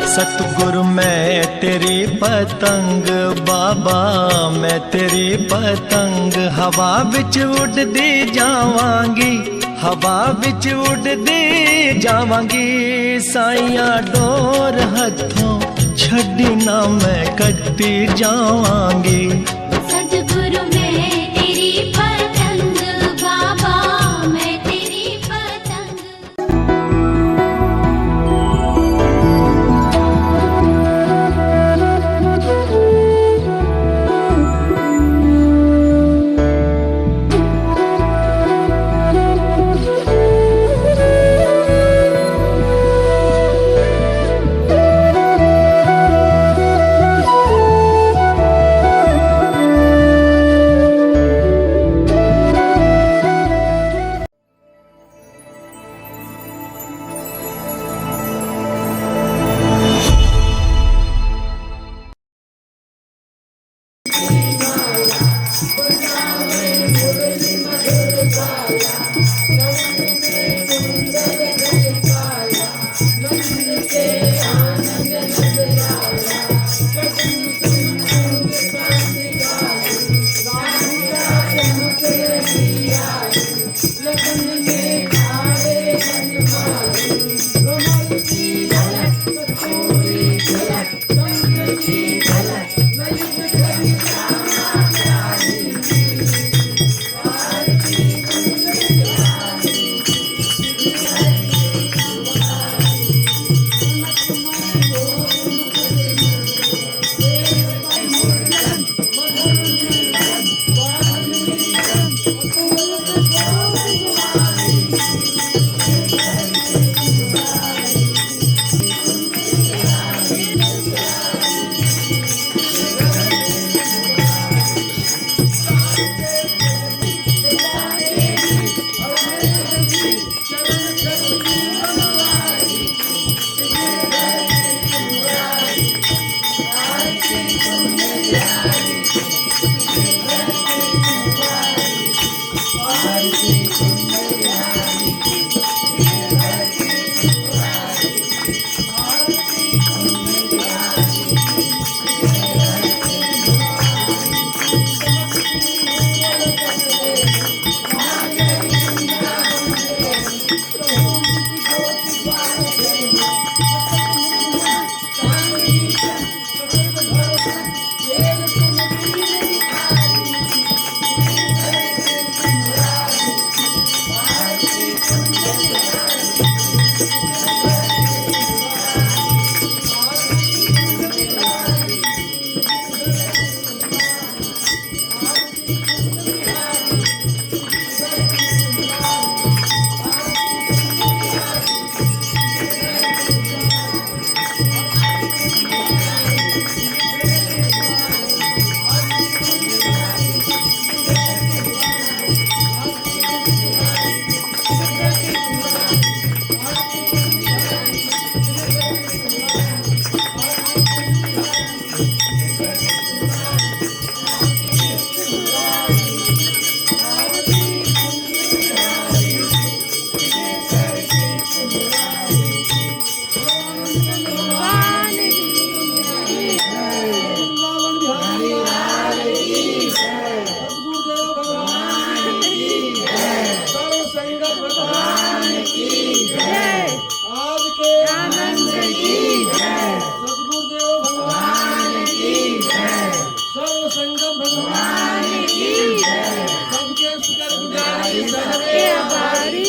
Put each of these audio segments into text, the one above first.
सतगुरु मैं तेरी पतंग बाबा, मैं तेरी पतंग हवा विच उड़दी जावांगी, हवा विच उड़दी जावांगी। साइया डोर हथों छड़ी ना मैं कटती जावांगी। सतगुरु मैं तेरी पतंग बाबा, मैं तेरी पतंग।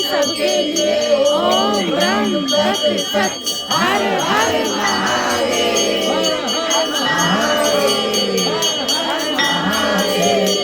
सबके लिए ओम ब्रह्म सत्य सत्य हर हर महादेव। हर महादेव, हर महादेव।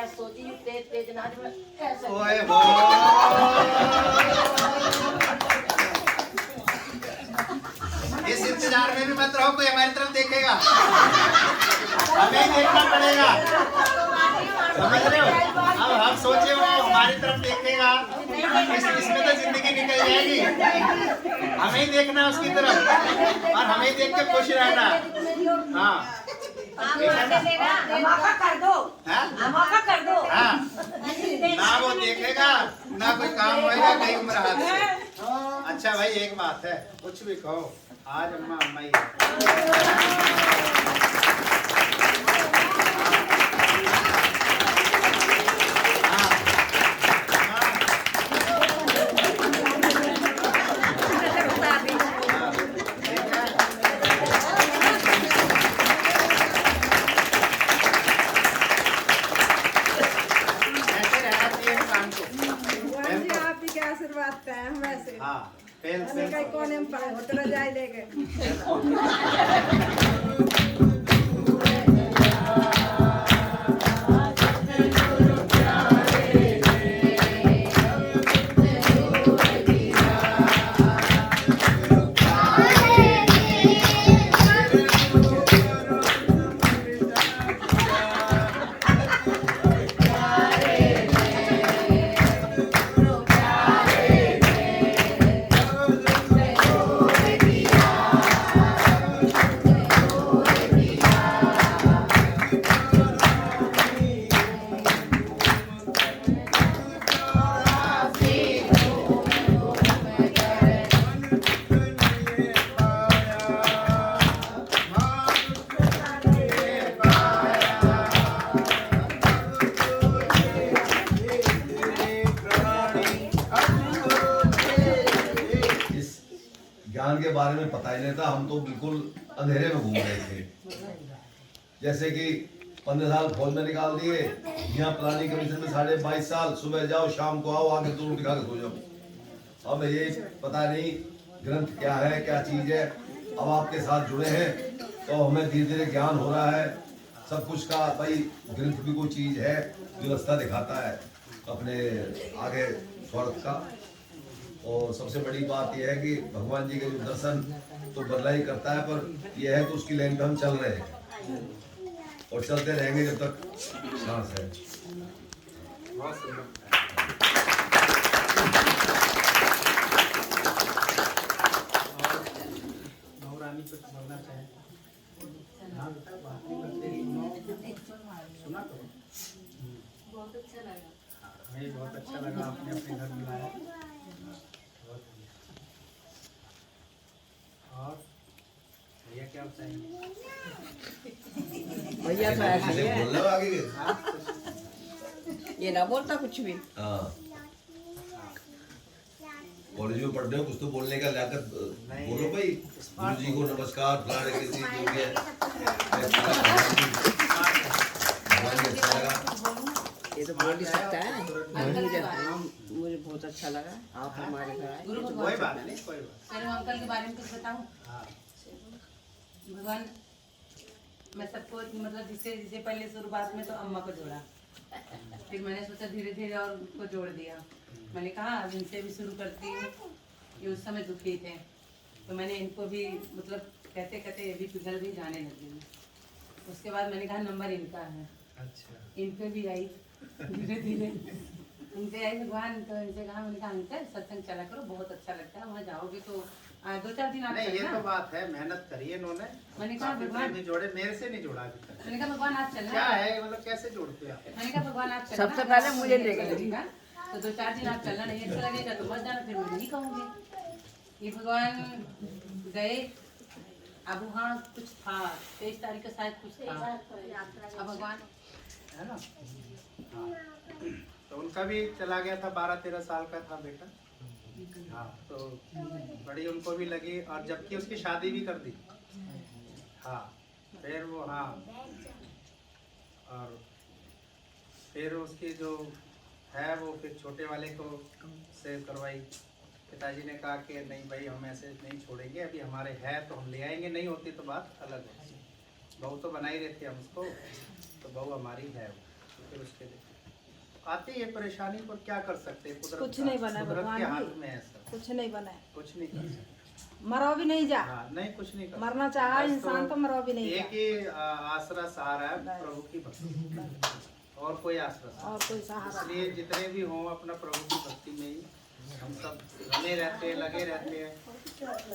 सोची तेज तेज नाच में कैसे ओए हो इस इंतजार में भी मत रहो, कोई हमारी तरफ देखेगा, हमें ही देखना पड़ेगा, समझ रहे हो? अब हम सोचे वो हमारी तरफ देखेगा, इसमें तो जिंदगी निकल जाएगी। हमें ही देखना है उसकी तरफ और हमें ही देख के खुश रहना। हाँ मौका कर दो, मौका कर दो। हाँ ना वो देखेगा ना कोई काम होएगा कहीं उम्र हाथ से। अच्छा भाई एक बात है, कुछ भी कहो, आज अम्मा अम्मा ही है। हाँ कौन होटल जाए लेके ज्ञान के बारे में पता ही नहीं था, हम तो बिल्कुल अंधेरे में घूम रहे थे। जैसे कि 15 साल फौज में निकाल दिए, यहाँ प्लानिंग कमीशन में 22.5 साल, सुबह जाओ शाम को आओ, आके 2 रोटी खा के सो जाओ। अब ये पता नहीं ग्रंथ क्या है, क्या चीज है। अब आपके साथ जुड़े हैं तो हमें धीरे धीरे ज्ञान हो रहा है सब कुछ का। भाई ग्रंथ भी कोई चीज है जो रास्ता दिखाता है अपने आगे स्वर्ग का। और सबसे बड़ी बात यह है कि भगवान जी के जो दर्शन तो बदला ही करता है, पर यह है कि उसकी लाइन पे हम चल रहे हैं और चलते रहेंगे जब तक सांस है। कुछ बोलना चाहे? सुना तो बहुत अच्छा लगा। हमें बहुत अच्छा लगा, आपने अपने घर बुलाया। और भैया क्या बताएंगे? भैया तो ऐसे ही है, बोल रहे हो आगे ये ना बोलता कुछ भी। हाँ कॉलेज में पढ़ रहे हो, कुछ तो बोलने का लाकर बोलो भाई। गुरु जी को नमस्कार, फलाने के जी जो भी है। ये तो बोल ही सकता है। मुझे बहुत अच्छा लगा आप हमारे घर आए। कोई बात नहीं, कोई बात। मैंने अंकल के बारे में कुछ बताऊं? हाँ भगवान मैं सबको मतलब जिसे पहले शुरुआत में तो अम्मा को जोड़ा, फिर मैंने सोचा धीरे धीरे और उनको जोड़ दिया। मैंने कहा अब इनसे भी शुरू करती हूँ। ये उस समय दुखी थे तो मैंने इनको भी मतलब कहते कहते ये भी पिघल भी जाने लगी। उसके बाद मैंने कहा नंबर इनका है। अच्छा इन पे भी आई धीरे धीरे इन पे आई भगवान। तो इनसे कहा, मैंने कहा अंकल सत्संग चला करो, बहुत अच्छा लगता है, वहाँ जाओगे तो 2-4 दिन आप नहीं, ये चलना। तो बात है, मेहनत करी है इन्होंने। मैंने कहा भगवान भी जोड़े, मेरे से नहीं जोड़ा अभी तक। मैंने कहा भगवान आप चलना। क्या है मतलब कैसे जोड़ते हैं आप? मैंने कहा भगवान आप चलना। सबसे पहले मुझे ले गए। लगेगा तो 2-4 दिन आप चलना, नहीं अच्छा लगेगा तो मत जाना, फिर मैं नहीं कहूँगी। ये भगवान गए। अब वहाँ कुछ था 23 तारीख का शायद कुछ था। अब भगवान है ना? हाँ तो उनका भी चला गया था, 12-13 साल का था बेटा। हाँ तो बड़ी उनको भी लगी, और जबकि उसकी शादी भी कर दी। हाँ फिर वो, हाँ और फिर उसकी जो है वो फिर छोटे वाले को सेव करवाई। पिताजी ने कहा कि नहीं भाई हम ऐसे नहीं छोड़ेंगे, अभी हमारे है तो हम ले आएंगे, नहीं होती तो बात अलग है। बहू तो बना ही रहती हम उसको, तो बहू हमारी है। तो फिर उसके आती है परेशानी, पर क्या कर सकते हैं, कुदरत कुछ नहीं बना कुदरत भगवान के हाथ जी। में है सब, कुछ नहीं बना है, कुछ नहीं कर सकते। मरो भी नहीं जा। हाँ, नहीं कुछ नहीं कर मरना सकते। चाहा बस इंसान तो मरो भी नहीं एक जा। ही आसरा सहारा है प्रभु की भक्ति, और कोई आसरा सहारा। और कोई सहारा इसलिए जितने भी हों अपना प्रभु की भक्ति में ही हम सब बने रहते हैं, लगे रहते हैं।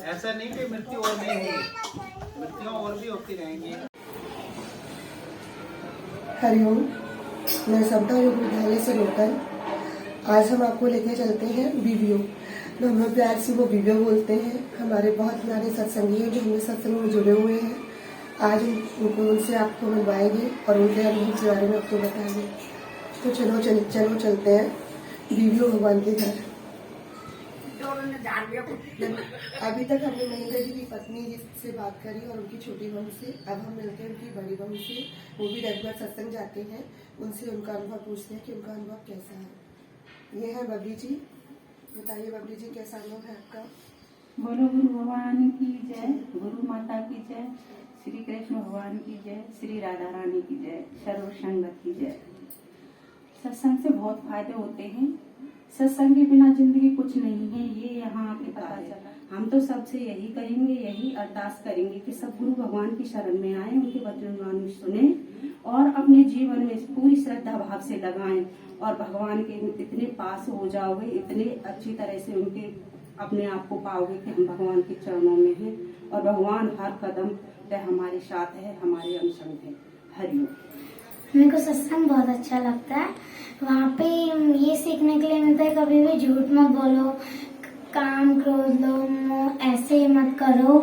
ऐसा नहीं कि मृत्यु और नहीं होगी, मृत्यु और भी होती रहेंगी। हरिओम, मैं समता योग विद्यालय से नूतन। आज हम आपको लेके चलते हैं बीबीओ, तो हम लोग प्यार से वो बीबीओ बोलते हैं। हमारे बहुत प्यारे सत्संगी हैं जो हमें सत्संग में जुड़े हुए हैं। आज उनको उनसे आपको मिलवाएंगे और उनके अनुभव के बारे में आपको बताएंगे। तो चलो चलते हैं बीबीओ भगवान के घर। अभी तक हमने महेंद्र जी की पत्नी जी से बात करी और उनकी छोटी बहू से। अब हम मिलते हैं उनकी बड़ी बहू से, वो भी रेगुलर सत्संग जाते हैं। उनसे उनका अनुभव पूछते हैं कि उनका अनुभव कैसा है। ये है बबली जी। बताइए बबली जी, कैसा अनुभव है आपका? बोलो गुरु भगवान की जय, गुरु माता की जय, श्री कृष्ण भगवान की जय, श्री राधा रानी की जय, सर्व संगत की जय। सत्संग से बहुत फायदे होते हैं। सत्संग के बिना जिंदगी कुछ नहीं है, ये यहाँ आके पता चला। हम तो सबसे यही कहेंगे, यही अरदास करेंगे कि सब गुरु भगवान की शरण में आए, उनके वचन सुने और अपने जीवन में पूरी श्रद्धा भाव से लगाएं और भगवान के इतने पास हो जाओगे, इतने अच्छी तरह से उनके अपने आप को पाओगे कि हम भगवान के चरणों में हैं और भगवान हर कदम पे हमारे साथ है, हमारे अनुसंग है। हरिओम। मेरे को सत्संग बहुत अच्छा लगता है। वहाँ पे ये सीखने के लिए मिलता है, कभी भी झूठ मत बोलो, काम क्रोध लोभ मोह ऐसे मत करो।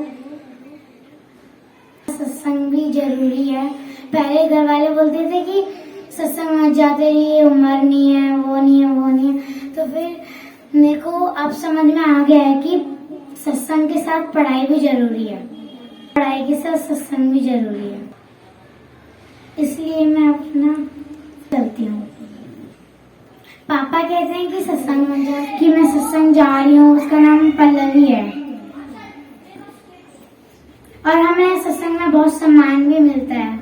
सत्संग भी जरूरी है। पहले घर वाले बोलते थे कि सत्संग मत जाते रहिए, उम्र नहीं है, वो नहीं है, वो नहीं है। तो फिर मेरे को अब समझ में आ गया है कि सत्संग के साथ पढ़ाई भी जरूरी है, पढ़ाई के साथ सत्संग भी जरूरी है। इसलिए मैं अपना चलती हूँ। पापा कहते हैं कि सत्संग में जा, कि मैं सत्संग जा रही हूँ। उसका नाम पल्लवी है और हमें सत्संग में बहुत सम्मान भी मिलता है।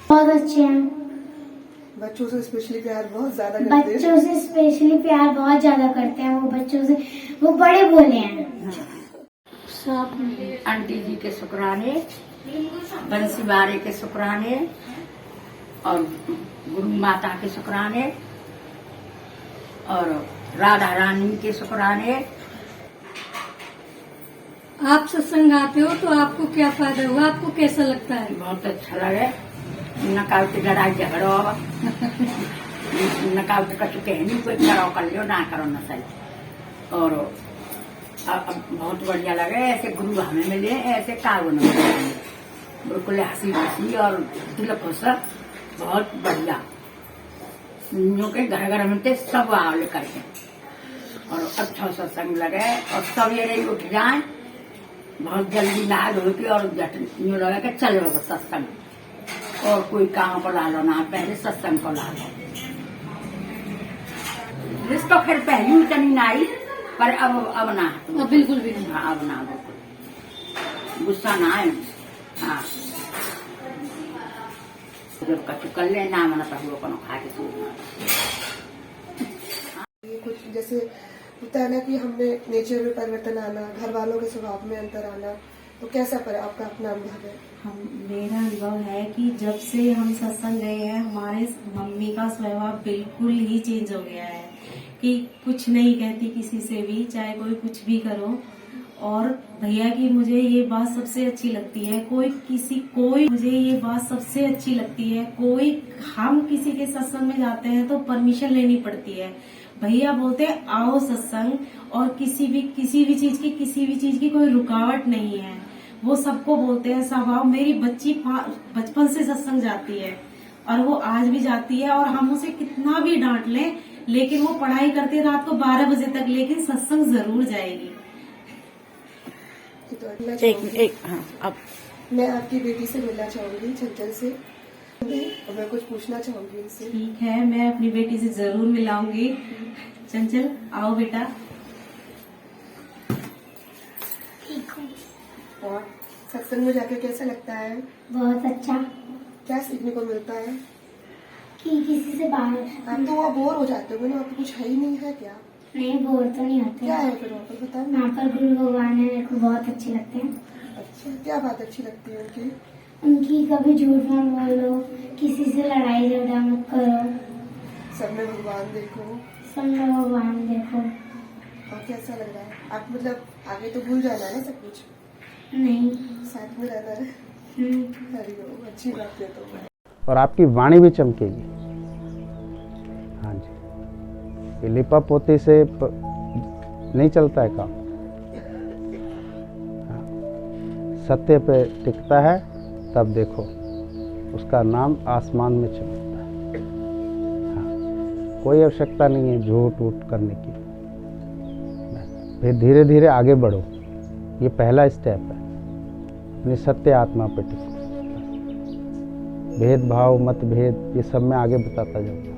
बहुत अच्छे हैं। बच्चों से स्पेशली प्यार बहुत ज्यादा करते हैं। बच्चों से स्पेशली प्यार बहुत ज्यादा करते हैं वो बच्चों से। वो बड़े भोले हैं। सब आंटी जी के शुक्राने, बंसी बारे के शुक्राने और गुरु माता के शुक्राने और राधा रानी के शुक्राने। आप सत्संग आते हो तो आपको क्या फायदा हुआ, आपको कैसा लगता है? बहुत अच्छा लगे। नकाल के लड़ाई झगड़ो नकाल के कछु कहे नहीं, कोई करो कर लो, ना करो ना सही। और अब बहुत बढ़िया लगे। ऐसे गुरु हमें मिले, ऐसे कागो न मिले, बिल्कुल हंसी खुशी और दिल खुश, बहुत बढ़िया। के घर घर मिलते सब आवले करके और अच्छा सत्संग लगे और सवेरे ही उठ जाए, बहुत जल्दी नहा धो के और झट यूँ लगे कि चलो सत्संग और कोई काम को ला लो ना, पहले सत्संग को ला लो। जिसको फिर पहली उतनी ना आई, पर अब ना, बिल्कुल भी नहीं। हाँ अब ना, बिल्कुल गुस्सा ना आए। हाँ जब कछु कर ले ना मना पहले को खा के सोना। ये कुछ जैसे होता है ना कि हमने नेचर में परिवर्तन आना, घर वालों के स्वभाव में अंतर आना, तो कैसा पर आपका अपना अनुभव है? मेरा अनुभव है कि जब से हम सत्संग गए हैं, हमारे मम्मी का स्वभाव बिल्कुल ही चेंज हो गया है कि कुछ नहीं कहती किसी से भी, चाहे कोई कुछ भी करो। और भैया की मुझे ये बात सबसे अच्छी लगती है, मुझे ये बात सबसे अच्छी लगती है, हम किसी के सत्संग में जाते हैं तो परमिशन लेनी पड़ती है। भैया बोलते हैं आओ सत्संग, और किसी भी चीज की कोई रुकावट नहीं है। वो सबको बोलते हैं। स्वभाव, मेरी बच्ची बचपन से सत्संग जाती है और वो आज भी जाती है, और हम उसे कितना भी डांट लें, लेकिन वो पढ़ाई करती है रात को 12 बजे तक, लेकिन सत्संग जरूर जाएगी। अब मैं आपकी बेटी से मिलना चाहूंगी, चंचल से, और मैं कुछ पूछना चाहूंगी उनसे। ठीक है, मैं अपनी बेटी से जरूर मिलाऊंगी। चंचल आओ बेटा। ठीक हूँ। और सत्संग में जाके कैसा लगता है? बहुत अच्छा। क्या सीखने को मिलता है? कि किसी से बाहर आप तो वहाँ बोर हो जाते हो ना, वहाँ पे कुछ है ही नहीं है क्या? नहीं, बोर तो नहीं होते। क्या है फिर वहाँ पर, बताओ। वहाँ पर गुरु भगवान है, मेरे को बहुत अच्छे लगते हैं। अच्छा, क्या बात अच्छी लगती है उनकी? उनकी कभी झूठ मत बोलो, किसी से लड़ाई झगड़ा मत करो, सब में भगवान देखो। सब में भगवान देखो। और कैसा लग रहा है? आप मतलब आगे तो भूल जाना है ना सब कुछ, नहीं। साथ में रहना है। हरिओम, अच्छी बात है। तो और आपकी वाणी भी चमकेगी। हाँ जी, ये लिपा पोती से नहीं चलता है काम। हाँ, सत्य पे टिकता है, तब देखो उसका नाम आसमान में चमकता है। हाँ, कोई आवश्यकता नहीं है झूठ वूठ करने की। फिर धीरे धीरे आगे बढ़ो, ये पहला स्टेप है। अपनी सत्य आत्मा पे टिको। भेदभाव मतभेद ये सब मैं आगे बताता जाऊँगा,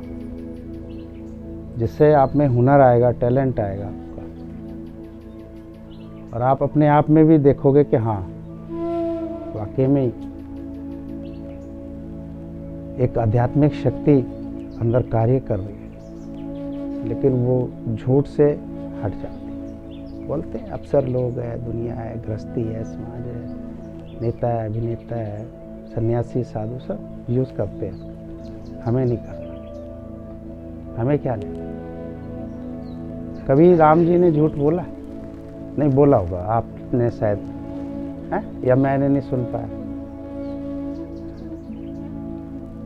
जिससे आप में हुनर आएगा, टैलेंट आएगा आपका। और आप अपने आप में भी देखोगे कि हाँ, वाकई में एक आध्यात्मिक शक्ति अंदर कार्य कर रही है, लेकिन वो झूठ से हट जाती है। बोलते हैं अफसर लोग है, दुनिया है, गृहस्थी है, समाज है, नेता है, अभिनेता है, सन्यासी, साधु सब यूज करते हैं। हमें नहीं करना, हमें क्या लेना। कभी राम जी ने झूठ बोला? नहीं बोला होगा, आपने शायद है, या मैंने नहीं सुन पाया।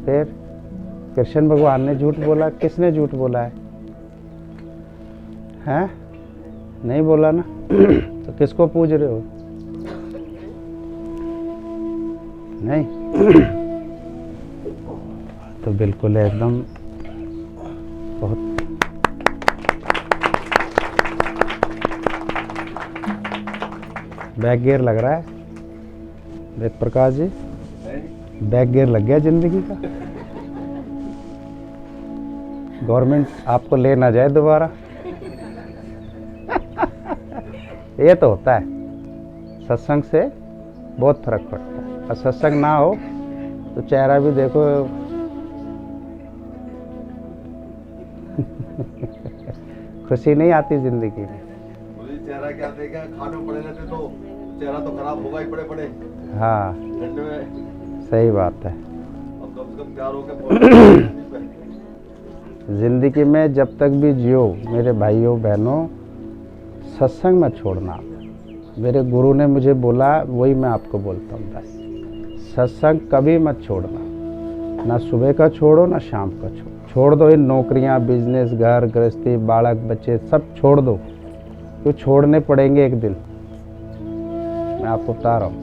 फिर कृष्ण भगवान ने झूठ बोला? किसने झूठ बोला है? हैं? नहीं बोला ना। तो किसको पूज रहे हो? नहीं। तो बिल्कुल एकदम बहुत बैक गियर लग रहा है वेद प्रकाश जी, बैक गियर लग गया जिंदगी का। गवर्नमेंट आपको ले ना जाए दोबारा। ये तो होता है, सत्संग से बहुत फर्क पड़ता है। और सत्संग ना हो तो चेहरा भी देखो खुशी नहीं आती जिंदगी में। मुझे चेहरा क्या देखा, खाने पड़े रहते तो चेहरा तो खराब होगा ही, पड़े हाँ ठंड में। सही बात है। अब कम से कम प्यार होकर जिंदगी में जब तक भी जियो मेरे भाइयों बहनों, सत्संग मत छोड़ना। मेरे गुरु ने मुझे बोला, वही मैं आपको बोलता हूँ बस। सत्संग कभी मत छोड़ना, ना सुबह का छोड़ो ना शाम का छोड़ दो। इन नौकरियाँ, बिजनेस, घर गृहस्थी, बालक बच्चे सब छोड़ दो, तो छोड़ने पड़ेंगे एक दिन, मैं आपको बता रहा हूँ।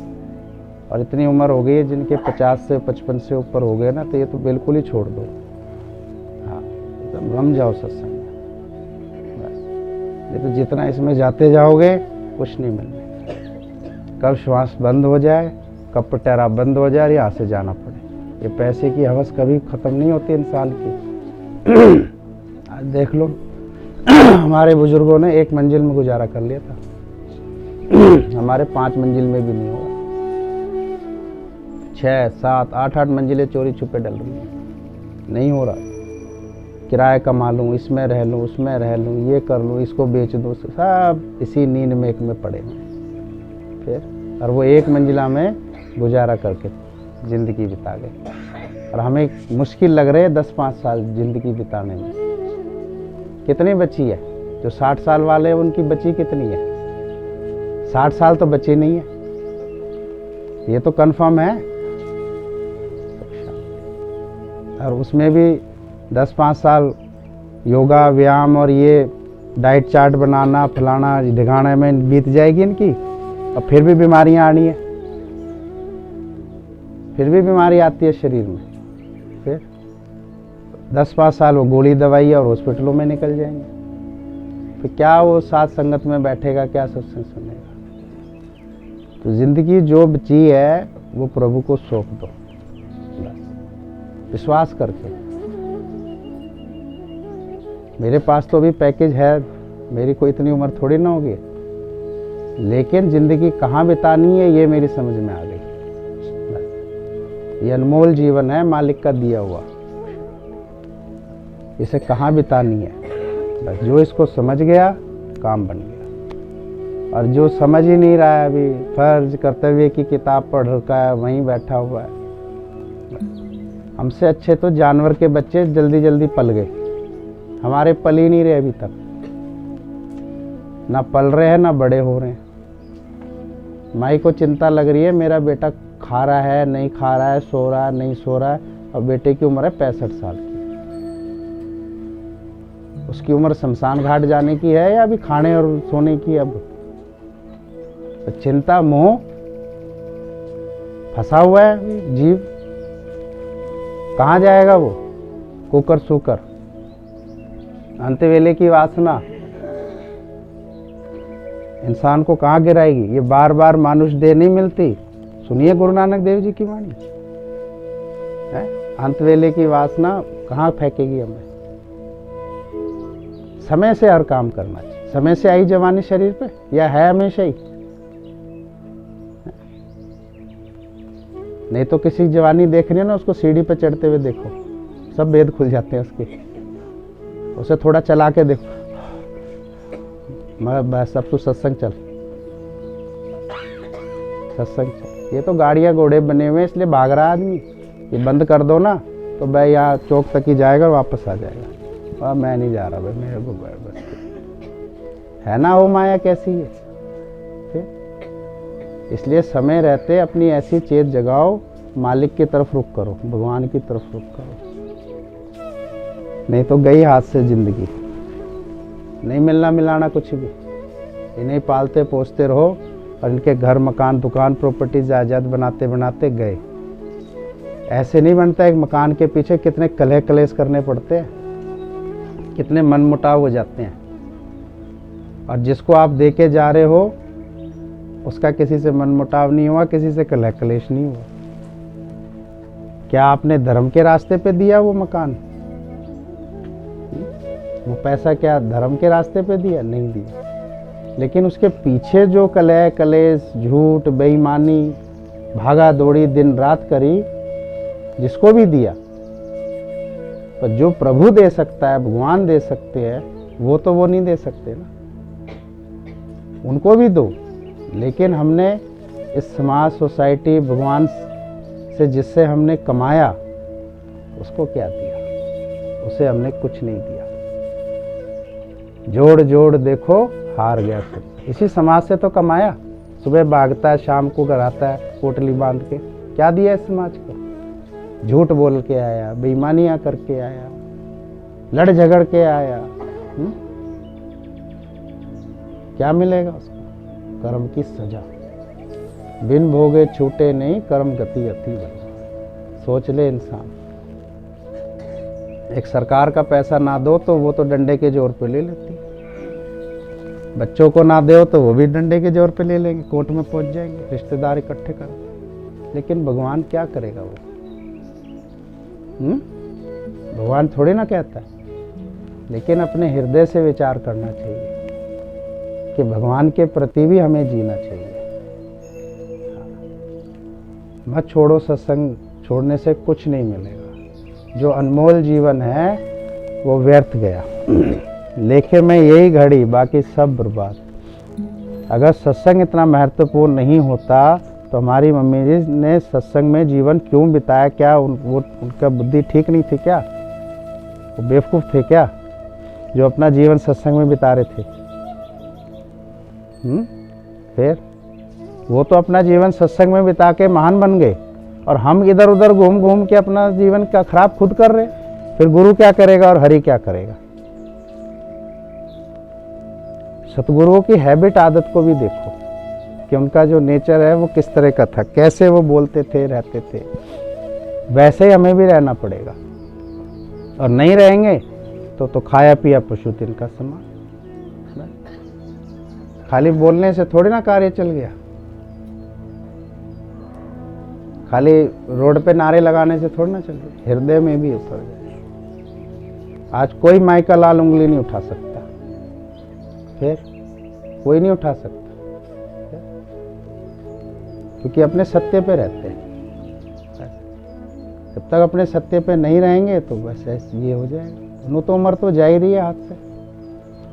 और इतनी उम्र हो गई है जिनके 50 से 55 से ऊपर हो गए ना, तो ये तो बिल्कुल ही छोड़ दो। हाँ, एकदम रम जाओ सत्संग में बस। ये तो जितना इसमें जाते जाओगे कुछ नहीं मिलने। कब श्वास बंद हो जाए, कब पटेरा बंद हो जाए, यहाँ से जाना पड़े। ये पैसे की हवस कभी ख़त्म नहीं होती इंसान की। आज देख लो हमारे बुजुर्गों ने 1 मंजिल में गुजारा कर लिया था, हमारे 5 मंजिल में भी नहीं होगा। 6, 7, 8 मंजिलें चोरी छुपे डल रही हैं, नहीं हो रहा। किराया कमा लूँ, इसमें रह लूँ, उसमें रह लूँ, ये कर लूँ, इसको बेच दूँ, सब इसी नींद में एक में पड़े हैं। फिर और वो 1 मंजिला में गुजारा करके ज़िंदगी बिता गए। और हमें मुश्किल लग रहे हैं 10-5 साल ज़िंदगी बिताने में। कितनी बची है? जो 60 साल वाले हैं उनकी बची कितनी है? 60 साल तो बचे नहीं है, ये तो कंफर्म है। और उसमें भी 10-5 साल योगा व्यायाम और ये डाइट चार्ट बनाना फलाना ढिगाने में बीत जाएगी इनकी, और फिर भी बीमारियां आनी है, फिर भी बीमारी आती है शरीर में। फिर 10-5 साल वो गोली दवाई और हॉस्पिटलों में निकल जाएंगे। फिर क्या वो साथ संगत में बैठेगा, क्या सत्संग सुनेगा? तो जिंदगी जो बची है वो प्रभु को सौंप दो, विश्वास करके। मेरे पास तो अभी पैकेज है, मेरी कोई इतनी उम्र थोड़ी ना होगी, लेकिन जिंदगी कहाँ बितानी है ये मेरी समझ में आ गई। ये अनमोल जीवन है, मालिक का दिया हुआ। इसे कहाँ बितानी है। बस जो इसको समझ गया काम बन गया, और जो समझ ही नहीं रहा है अभी फर्ज कर्तव्य की किताब पढ़ रखा है, वहीं बैठा हुआ है। हमसे अच्छे तो जानवर के बच्चे जल्दी जल्दी पल गए, हमारे पल ही नहीं रहे अभी तक, ना पल रहे हैं ना बड़े हो रहे हैं। माई को चिंता लग रही है मेरा बेटा खा रहा है नहीं खा रहा है, सो रहा है नहीं सो रहा है, और बेटे की उम्र है 65 साल की। उसकी उम्र शमशान घाट जाने की है या अभी खाने और सोने की। अब तो चिंता मोह फंसा हुआ है जीव, कहाँ जाएगा वो कुकर सुकर। अंत वेले की वासना इंसान को कहाँ गिराएगी। ये बार बार मानुष देह नहीं मिलती। सुनिए गुरु नानक देव जी की वाणी है, अंत वेले की वासना कहाँ फेंकेगी हमें। समय से हर काम करना चाहिए। समय से आई जवानी शरीर पे या है हमेशा ही। नहीं तो किसी जवानी देख रही है ना, उसको सीढ़ी पे चढ़ते हुए देखो, सब भेद खुल जाते हैं उसके। उसे थोड़ा चला के देखो, मैं बस अब तो सत्संग चल, सत्संग चल। ये तो गाड़ियां घोड़े बने हुए हैं इसलिए भाग रहा आदमी। ये बंद कर दो ना तो भाई यहाँ चौक तक ही जाएगा और वापस आ जाएगा। और मैं नहीं जा रहा भाई, मेरे को बस है ना वो माया कैसी है। इसलिए समय रहते अपनी ऐसी चेत जगाओ, मालिक की तरफ रुख करो, भगवान की तरफ रुख करो। नहीं तो गई हाथ से जिंदगी, नहीं मिलना मिलाना कुछ भी। इन्हें पालते पोसते रहो और इनके घर मकान दुकान प्रॉपर्टी जायदाद बनाते बनाते गए। ऐसे नहीं बनता। एक मकान के पीछे कितने कलह कलेश करने पड़ते हैं, कितने मनमुटाव हो जाते हैं। और जिसको आप दे के जा रहे हो उसका किसी से मनमुटाव नहीं हुआ, किसी से कलह कलेश नहीं हुआ। क्या आपने धर्म के रास्ते पे दिया वो मकान? वो पैसा क्या धर्म के रास्ते पे दिया? नहीं दिया। लेकिन उसके पीछे जो कलह कलेश झूठ बेईमानी भागा दौड़ी दिन रात करी, जिसको भी दिया, पर जो प्रभु दे सकता है, भगवान दे सकते हैं, वो तो वो नहीं दे सकते ना। उनको भी दो, लेकिन हमने इस समाज सोसाइटी भगवान से जिससे हमने कमाया उसको क्या दिया? उसे हमने कुछ नहीं दिया। जोड़ जोड़ देखो हार गया सब। इसी समाज से तो कमाया। सुबह भागता है शाम को घर आता है पोटली बांध के। क्या दिया इस समाज को? झूठ बोल के आया, बेईमानियां करके आया, लड़ झगड़ के आया। क्या मिलेगा उसको? कर्म की सजा। बिन भोगे छूटे नहीं, कर्म गति अति बन। सोच ले इंसान। एक सरकार का पैसा ना दो तो वो तो डंडे के जोर पे ले लेती। बच्चों को ना दो तो वो भी डंडे के जोर पे ले लेंगे, कोर्ट में पहुंच जाएंगे, रिश्तेदार इकट्ठे कर। लेकिन भगवान क्या करेगा वो? भगवान थोड़ी ना कहता है। लेकिन अपने हृदय से विचार करना चाहिए कि भगवान के प्रति भी हमें जीना चाहिए। मत छोड़ो सत्संग, छोड़ने से कुछ नहीं मिलेगा। जो अनमोल जीवन है वो व्यर्थ गया। लेखे में यही घड़ी, बाकी सब बर्बाद। अगर सत्संग इतना महत्वपूर्ण नहीं होता तो हमारी मम्मी जी ने सत्संग में जीवन क्यों बिताया? क्या उनका बुद्धि ठीक नहीं थी क्या? वो बेवकूफ़ थे क्या जो अपना जीवन सत्संग में बिता रहे थे? फिर वो तो अपना जीवन सत्संग में बिता के महान बन गए, और हम इधर उधर घूम घूम के अपना जीवन का खराब खुद कर रहे। फिर गुरु क्या करेगा और हरि क्या करेगा? सतगुरुओं की हैबिट आदत को भी देखो कि उनका जो नेचर है वो किस तरह का था, कैसे वो बोलते थे, रहते थे। वैसे ही हमें भी रहना पड़ेगा। और नहीं रहेंगे तो खाया पिया पशु तिनका समान। खाली बोलने से थोड़ी ना कार्य चल गया। खाली रोड पे नारे लगाने से थोड़ी ना चल गया, हृदय में भी उतर जाए। आज कोई माई का लाल उंगली नहीं उठा सकता। फिर कोई नहीं उठा सकता, क्योंकि अपने सत्य पे रहते हैं। जब तक अपने सत्य पे नहीं रहेंगे तो बस ऐसे ये हो जाएगा। नु तो उम्र तो जा ही रही है हाथ से,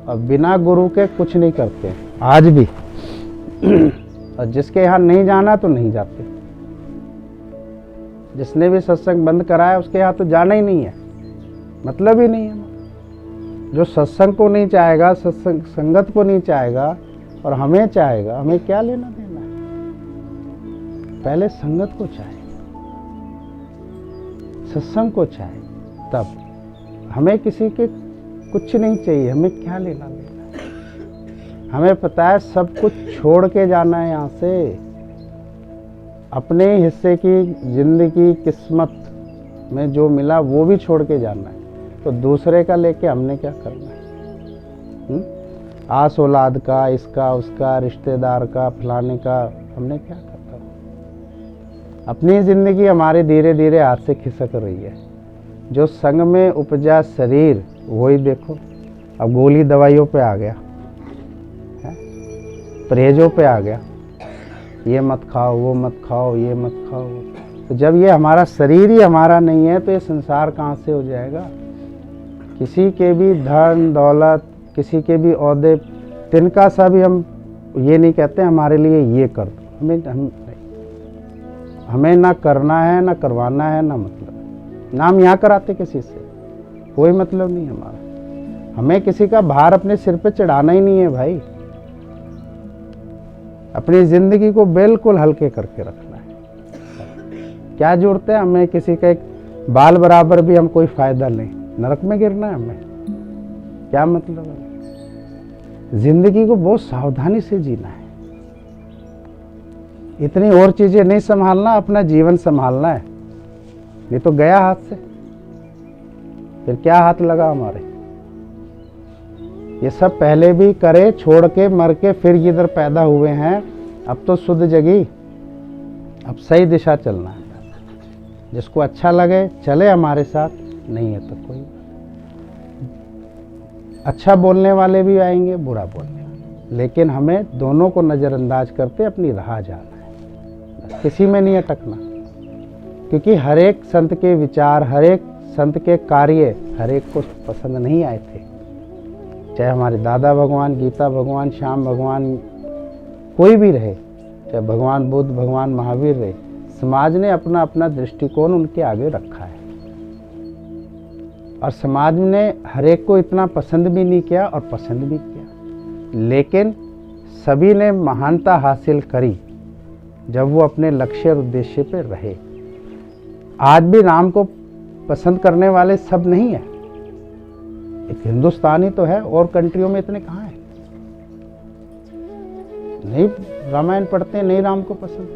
और बिना गुरु के कुछ नहीं करते आज भी। और जिसके यहाँ नहीं जाना तो नहीं जाते, जिसने भी सत्संग बंद कराया उसके यहाँ तो जाना ही नहीं है, मतलब ही नहीं है। जो सत्संग को नहीं चाहेगा, सत्संग संगत को नहीं चाहेगा और हमें चाहेगा, हमें क्या लेना देना है? पहले संगत को चाहे, सत्संग को चाहे, तब हमें किसी के कुछ नहीं चाहिए, हमें क्या लेना देना है? हमें पता है सब कुछ छोड़ के जाना है यहाँ से। अपने हिस्से की जिंदगी किस्मत में जो मिला वो भी छोड़ के जाना है, तो दूसरे का लेके हमने क्या करना है? आस औलाद का, इसका उसका, रिश्तेदार का, फलाने का, हमने क्या करना? अपनी जिंदगी हमारे धीरे धीरे हाथ से खिसक रही है। जो संग में उपजा शरीर वही देखो अब गोली दवाइयों पे आ गया, परहेजों पे आ गया, ये मत खाओ, वो मत खाओ, ये मत खाओ। तो जब ये हमारा शरीर ही हमारा नहीं है तो ये संसार कहाँ से हो जाएगा? किसी के भी धन दौलत, किसी के भी ओहदे, तिनका सा भी हम ये नहीं कहते हमारे लिए ये कर दो। हमें ना करना है, ना करवाना है, ना मतलब। नाम यहाँ कराते किसी से कोई मतलब नहीं हमारा। हमें किसी का भार अपने सिर पे चढ़ाना ही नहीं है भाई। अपनी जिंदगी को बिल्कुल हल्के करके रखना है। क्या जरूरत है हमें किसी का एक बाल बराबर भी हम कोई फायदा नहीं, नरक में गिरना है हमें? क्या मतलब है? जिंदगी को बहुत सावधानी से जीना है। इतनी और चीजें नहीं संभालना, अपना जीवन संभालना है। ये तो गया हाथ से, फिर क्या हाथ लगा हमारे? ये सब पहले भी करे, छोड़ के, मर के फिर इधर पैदा हुए हैं। अब तो शुद्ध जगी, अब सही दिशा चलना है। जिसको अच्छा लगे चले हमारे साथ, नहीं है तो कोई। अच्छा बोलने वाले भी आएंगे, बुरा बोलने वाले, लेकिन हमें दोनों को नज़रअंदाज करते अपनी राह जाना है, किसी में नहीं अटकना। क्योंकि हर एक संत के विचार, हर एक संत के कार्य हर एक को पसंद नहीं आए थे। चाहे हमारे दादा भगवान, गीता भगवान, श्याम भगवान, कोई भी रहे, चाहे भगवान बुद्ध, भगवान महावीर रहे, समाज ने अपना अपना दृष्टिकोण उनके आगे रखा है। और समाज ने हर एक को इतना पसंद भी नहीं किया और पसंद भी किया, लेकिन सभी ने महानता हासिल करी जब वो अपने लक्ष्य और उद्देश्य पे रहे। आज भी राम को पसंद करने वाले सब नहीं है। एक हिंदुस्तानी तो है, और कंट्रियों में इतने कहाँ हैं? नहीं रामायण पढ़ते हैं, नहीं राम को पसंद।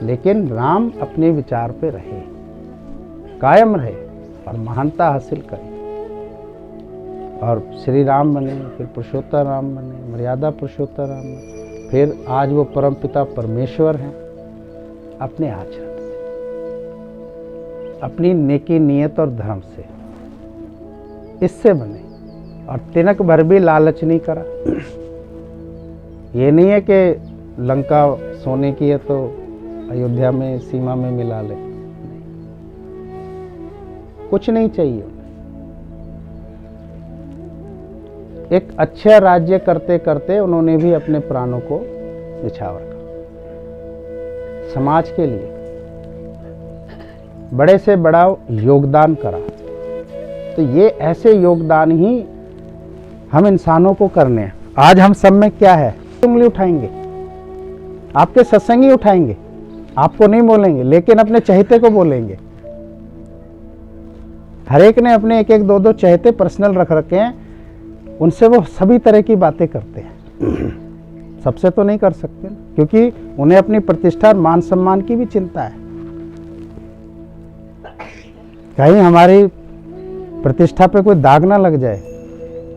लेकिन राम अपने विचार पे रहे, कायम रहे और महानता हासिल करे, और श्री राम बने, फिर पुरुषोत्तम राम बने, मर्यादा पुरुषोत्तम राम बने, फिर आज वो परमपिता परमेश्वर हैं। अपने आचरण से, अपनी नेकी नीयत और धर्म से, इससे बने। और तिनक भर भी लालच नहीं करा। ये नहीं है कि लंका सोने की है तो अयोध्या में सीमा में मिला ले, कुछ नहीं चाहिए। एक अच्छा राज्य करते करते उन्होंने भी अपने प्राणों को निछावर कर समाज के लिए बड़े से बड़ा योगदान करा। तो ये ऐसे योगदान ही हम इंसानों को करने हैं। आज हम सब में क्या है? उंगली उठाएंगे, आपके सत्संगी उठाएंगे, आपको नहीं बोलेंगे, लेकिन अपने चहेते को बोलेंगे। हर एक ने अपने एक एक दो दो चहेते पर्सनल रख रखे हैं, उनसे वो सभी तरह की बातें करते हैं। सबसे तो नहीं कर सकते, क्योंकि उन्हें अपनी प्रतिष्ठा और मान सम्मान की भी चिंता है। कहीं हमारी प्रतिष्ठा पे कोई दाग ना लग जाए।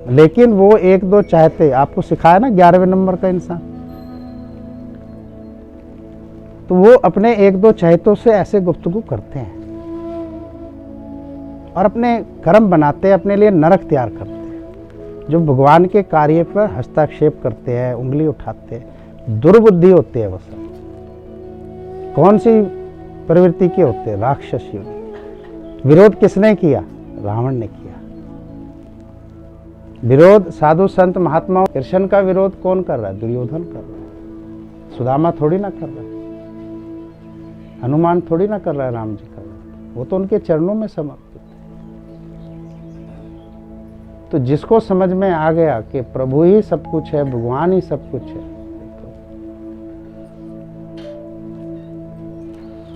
लेकिन वो एक दो चाहते, आपको सिखाया ना 11वें नंबर का इंसान, तो वो अपने एक दो चाहतों से ऐसे गुफ्तगू करते हैं और अपने कर्म बनाते हैं, अपने लिए नरक तैयार करते हैं। जो भगवान के कार्य पर हस्तक्षेप करते हैं, उंगली उठाते हैं, दुर्बुद्धि होते हैं। वो सब कौन सी प्रवृत्ति के होते हैं? राक्षसी। विरोध किसने किया? रावण ने किया। विरोध साधु संत महात्माओं, कृष्ण का विरोध कौन कर रहा है? दुर्योधन कर रहा है। सुदामा थोड़ी ना कर रहा है, हनुमान थोड़ी ना कर रहा है राम जी का विरोध, वो तो उनके चरणों में समर्पित है। तो जिसको समझ में आ गया कि प्रभु ही सब कुछ है, भगवान ही सब कुछ है,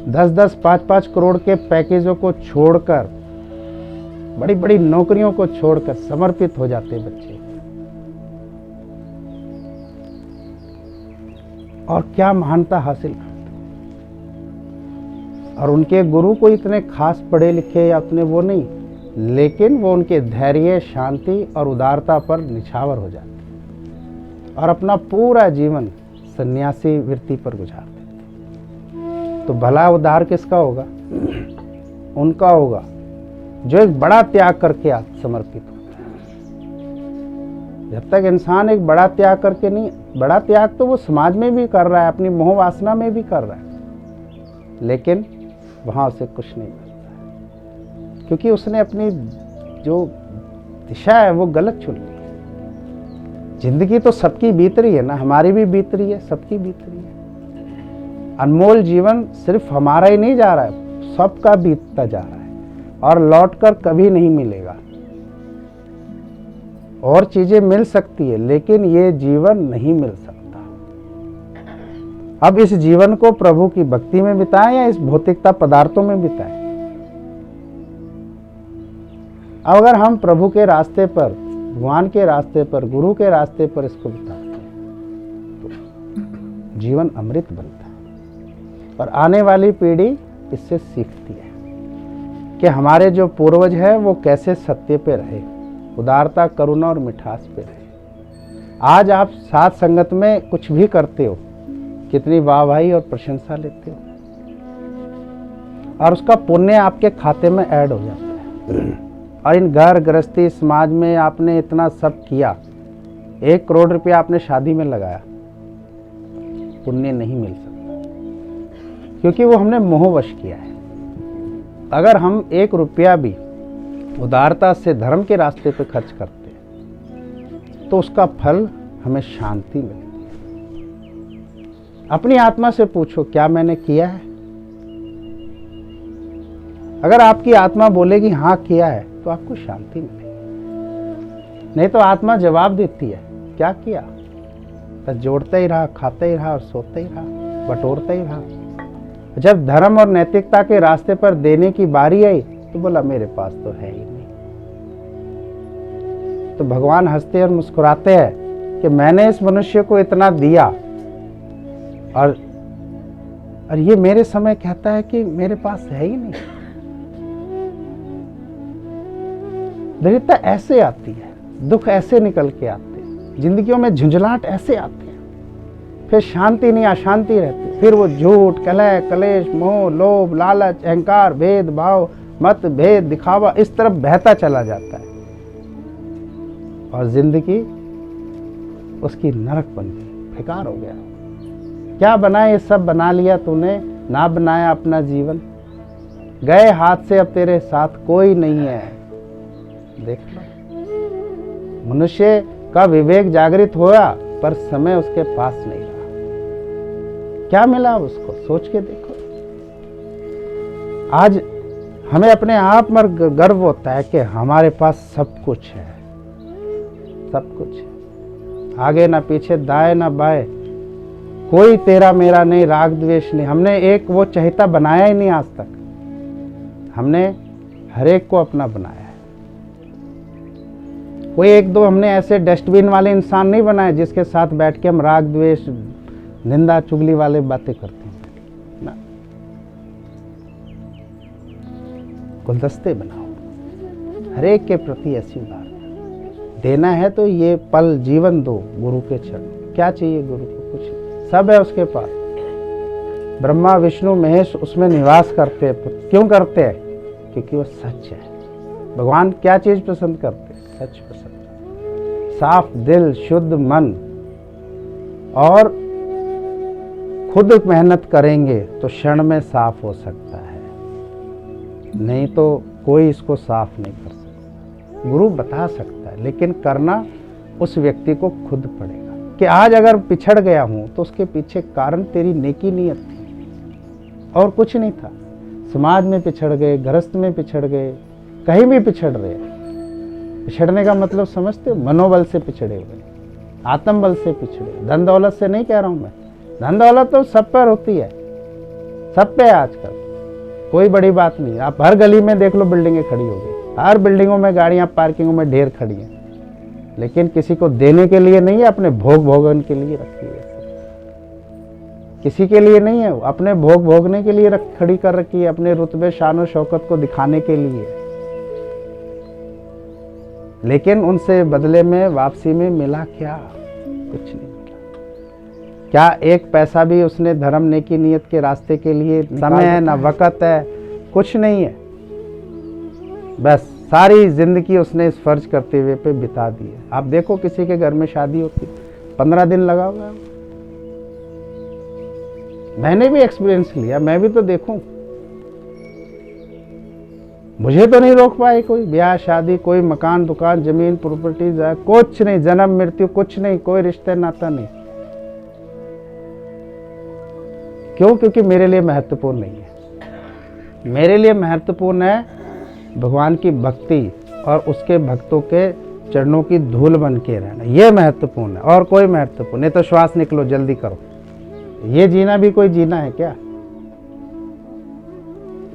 10-10, 5-5 करोड़ के पैकेजों को छोड़कर, बड़ी बड़ी नौकरियों को छोड़कर समर्पित हो जाते बच्चे। और क्या महानता हासिल करते, और उनके गुरु को इतने खास पढ़े लिखे या अपने वो नहीं, लेकिन वो उनके धैर्य, शांति और उदारता पर निछावर हो जाते और अपना पूरा जीवन सन्यासी वृत्ति पर गुजारते। तो भला उद्धार किसका होगा? उनका होगा जो एक बड़ा त्याग करके समर्पित होता है। जब तक इंसान एक बड़ा त्याग करके नहीं, बड़ा त्याग तो वो समाज में भी कर रहा है, अपनी मोह वासना में भी कर रहा है, लेकिन वहां उसे कुछ नहीं मिलता है, क्योंकि उसने अपनी जो दिशा है वो गलत चुन ली। जिंदगी तो सबकी बीत रही है ना, हमारी भी बीत रही है, सबकी बीत रही है। अनमोल जीवन सिर्फ हमारा ही नहीं जा रहा है, सबका बीतता जा रहा है और लौटकर कभी नहीं मिलेगा। और चीजें मिल सकती है, लेकिन ये जीवन नहीं मिल सकता। अब इस जीवन को प्रभु की भक्ति में बिताएं या इस भौतिकता पदार्थों में बिताएं। अब अगर हम प्रभु के रास्ते पर, भगवान के रास्ते पर, गुरु के रास्ते पर इसको बिताते हैं तो जीवन अमृत बनता है और आने वाली पीढ़ी इससे सीखती है कि हमारे जो पूर्वज हैं वो कैसे सत्य पे रहे, उदारता, करुणा और मिठास पे रहे। आज आप साथ संगत में कुछ भी करते हो, कितनी वाहवाही और प्रशंसा लेते हो, और उसका पुण्य आपके खाते में ऐड हो जाता है। और इन घर गृहस्थी समाज में आपने इतना सब किया, 1 करोड़ रुपया आपने शादी में लगाया, पुण्य नहीं मिल सकता, क्योंकि वो हमने मोहवश किया है। अगर हम 1 रुपया भी उदारता से धर्म के रास्ते पे खर्च करते हैं तो उसका फल हमें शांति मिलती है। अपनी आत्मा से पूछो, क्या मैंने किया है? अगर आपकी आत्मा बोलेगी हाँ किया है तो आपको शांति मिलेगी। नहीं तो आत्मा जवाब देती है, क्या किया? तो जोड़ता ही रहा, खाता ही रहा और सोता ही रहा, बटोरता ही रहा। जब धर्म और नैतिकता के रास्ते पर देने की बारी आई तो बोला मेरे पास तो है ही नहीं। तो भगवान हंसते और मुस्कुराते हैं कि मैंने इस मनुष्य को इतना दिया और ये मेरे समय कहता है कि मेरे पास है ही नहीं। दरिद्रता ऐसे आती है, दुख ऐसे निकल के आते हैं, जिंदगियों में झुंझलाहट ऐसे आती है, फिर शांति नहीं अशांति रहती, फिर वो झूठ, कलह, कलेश, मोह, लोभ, लालच, अहंकार, भेद भाव, मत भेद, दिखावा इस तरफ बहता चला जाता है और जिंदगी उसकी नरक बन गई, बेकार हो गया। क्या बना? ये सब बना लिया तूने, ना बनाया अपना जीवन, गए हाथ से, अब तेरे साथ कोई नहीं है। देख लो, मनुष्य का विवेक जागृत हुआ पर समय उसके पास नहीं रहा। क्या मिला उसको? सोच के देखो। आज हमें अपने आप पर गर्व होता है कि हमारे पास सब कुछ है, सब कुछ है, आगे ना पीछे, दाएं ना बाएं, कोई तेरा मेरा नहीं, राग द्वेष नहीं। हमने एक वो चहेता बनाया ही नहीं आज तक, हमने हर एक को अपना बनाया है। कोई 1-2 हमने ऐसे डस्टबिन वाले इंसान नहीं बनाए जिसके साथ बैठ के हम राग द्वेष, निंदा, चुगली वाले बातें करते हैं ना। गुलदस्ते बनाओ, हर एक के प्रति ऐसी बात देना है तो ये पल जीवन दो गुरु के चरण। क्या चाहिए गुरु को? कुछ सब है उसके पास। ब्रह्मा विष्णु महेश उसमें निवास करते हैं। क्यों करते हैं? क्योंकि वो सच है। भगवान क्या चीज पसंद करते हैं? सच पसंद। साफ दिल, शुद्ध मन, और खुद मेहनत करेंगे तो क्षण में साफ हो सकता है, नहीं तो कोई इसको साफ नहीं कर सकता। गुरु बता सकता है, लेकिन करना उस व्यक्ति को खुद पड़ेगा। कि आज अगर पिछड़ गया हूं तो उसके पीछे कारण तेरी नेकी नीयत थी और कुछ नहीं था। समाज में पिछड़ गए, गृहस्थ में पिछड़ गए, कहीं भी पिछड़ रहे। पिछड़ने का मतलब समझते हो? मनोबल से पिछड़े हुए, आत्मबल से पिछड़े। धन दौलत से नहीं कह रहा हूं मैं, धन दौलत तो सब पर होती है, सब पे आजकल, कोई बड़ी बात नहीं। आप हर गली में देख लो बिल्डिंगें खड़ी हो गई, हर बिल्डिंगों में गाड़ियां पार्किंगों में ढेर खड़ी हैं, लेकिन किसी को देने के लिए नहीं है, अपने भोग भोगन के लिए रखी है। किसी के लिए नहीं है, अपने भोग भोगने के लिए खड़ी कर रखी है, अपने रुतबे शान और शौकत को दिखाने के लिए। लेकिन उनसे बदले में वापसी में मिला क्या? कुछ नहीं मिला। क्या एक पैसा भी उसने धर्म नेकी नीयत के रास्ते के लिए समय है, ना वक़्त है, कुछ नहीं है। बस सारी जिंदगी उसने इस फर्ज करते हुए पे बिता दी है। आप देखो किसी के घर में शादी होती, 15 दिन लगा हुआ है। मैंने भी एक्सपीरियंस लिया, मैं भी तो देखूं, मुझे तो नहीं रोक पाए कोई। ब्याह शादी, कोई मकान दुकान जमीन प्रॉपर्टी कुछ नहीं, जन्म मृत्यु कुछ नहीं, कोई रिश्ते नाता नहीं। क्यों? क्योंकि मेरे लिए महत्वपूर्ण नहीं है। मेरे लिए महत्वपूर्ण है भगवान की भक्ति और उसके भक्तों के चरणों की धूल बन के रहना, ये महत्वपूर्ण है और कोई महत्वपूर्ण नहीं। तो श्वास निकलो, जल्दी करो। ये जीना भी कोई जीना है क्या?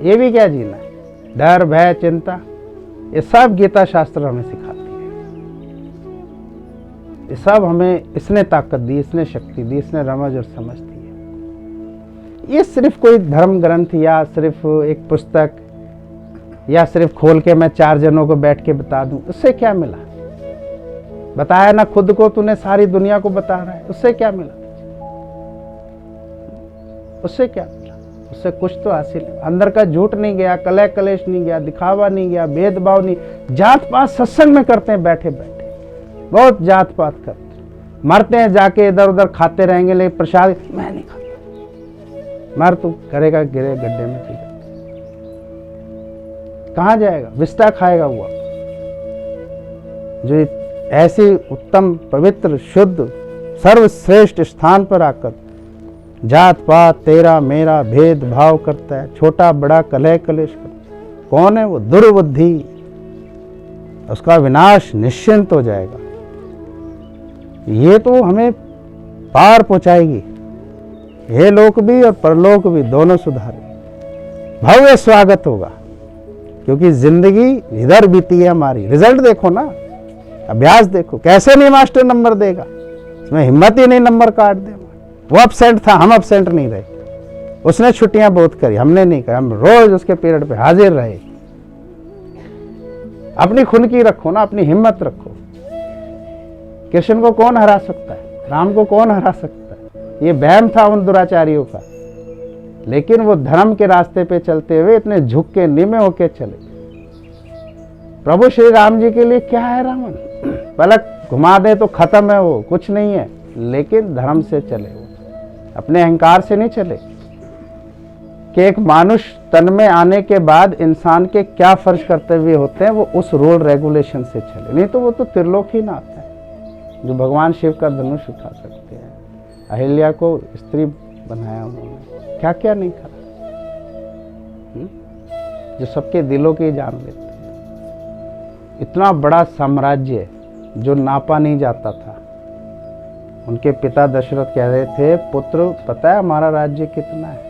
ये भी क्या जीना है? डर भय चिंता, ये सब गीता शास्त्र हमें सिखाती है। ये सब हमें इसने ताकत दी, इसने शक्ति दी, इसने रमज और समझ दी है। ये सिर्फ कोई धर्म ग्रंथ या सिर्फ एक पुस्तक या सिर्फ खोल के मैं 4 जनों को बैठ के बता दूं, उससे क्या मिला? बताया ना खुद को, तूने सारी दुनिया को बता रहा है, उससे क्या मिला? उससे क्या मिला? उससे कुछ तो हासिल है। अंदर का झूठ नहीं गया, कलह कलेश नहीं गया, दिखावा नहीं गया, भेदभाव नहीं। जात पात सत्संग में करते हैं बैठे बैठे, बहुत जात पात करते हैं। मरते हैं जाके इधर उधर खाते रहेंगे, लेकिन प्रसाद मैं नहीं खाता। मर तू, करेगा गिरे गड्ढे में, ठीक है, कहाँ जाएगा? विस्टा खाएगा हुआ। जो ऐसी उत्तम पवित्र शुद्ध सर्वश्रेष्ठ स्थान पर आकर जात पात तेरा मेरा भेदभाव करता है, छोटा बड़ा कलह कलेश करता है, कौन है वो? दुर्बुद्धि। उसका विनाश निश्चिंत हो जाएगा। ये तो हमें पार पहुंचाएगी, ये लोक भी और परलोक भी दोनों सुधारेगी। भव्य स्वागत होगा, क्योंकि जिंदगी इधर बीती है हमारी। रिजल्ट देखो ना, अभ्यास देखो, कैसे नहीं मास्टर नंबर देगा, इसमें हिम्मत ही नहीं नंबर काट दे। वो अपसेंट था, हम अपसेंट नहीं रहे। उसने छुट्टियां बहुत करी, हमने नहीं करी, हम रोज उसके पीरियड पे हाजिर रहे। अपनी खुद की रखो ना, अपनी हिम्मत रखो। कृष्ण को कौन हरा सकता है? राम को कौन हरा सकता है? ये वहम था उन दुराचारियों का, लेकिन वो धर्म के रास्ते पे चलते हुए इतने झुक के निमे होके चले। प्रभु श्री राम जी के लिए क्या है रावण? पलक घुमा दे तो खत्म है, वो कुछ नहीं है। लेकिन धर्म से चले, वो अपने अहंकार से नहीं चले। कि एक मानुष तन में आने के बाद इंसान के क्या फर्ज कर्तव्य होते हैं, वो उस रूल रेगुलेशन से चले। नहीं तो वो तो त्रिलोक ही ना आता है, जो भगवान शिव का धनुष उठा सकते हैं। अहिल्या को स्त्री बनाया उन्होंने, क्या क्या नहीं करा, जो सबके दिलों की जान लेते हैं। इतना बड़ा साम्राज्य जो नापा नहीं जाता था। उनके पिता दशरथ कह रहे थे, पुत्र पता है हमारा राज्य कितना है?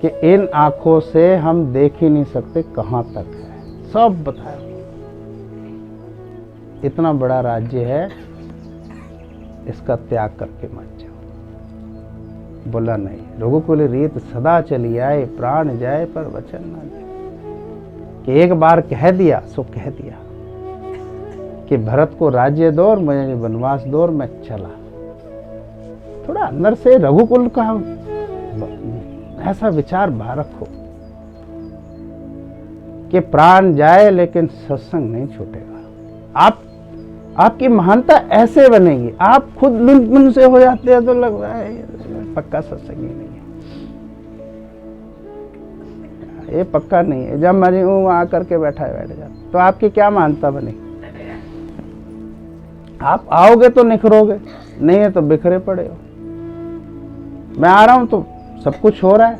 कि इन आंखों से हम देख ही नहीं सकते कहां तक है, सब बताया। इतना बड़ा राज्य है, इसका त्याग करके मत जाओ। बोला नहीं, रघुकुल रीत सदा चली आए, प्राण जाए पर वचन ना जाए। कि एक बार कह दिया सो कह दिया कि भरत को राज्य दो और मुझे वनवास दो और मैं चला। थोड़ा अंदर से रघुकुल का ऐसा विचार बाहर रखो कि प्राण जाए लेकिन सत्संग नहीं छूटेगा। आपकी महानता ऐसे बनेगी। आप खुद लुन से हो जाते हैं तो लग रहा है पक्का सत्संग ही नहीं है। ये पक्का नहीं है। जब मरी हूँ वहाँ करके बैठ जा, तो आपकी क्या मानता बनी? आप आओगे तो निखरोगे, नहीं है तो बिखरे पड़े हो। मैं आ रहा हूँ तो सब कुछ हो रहा है,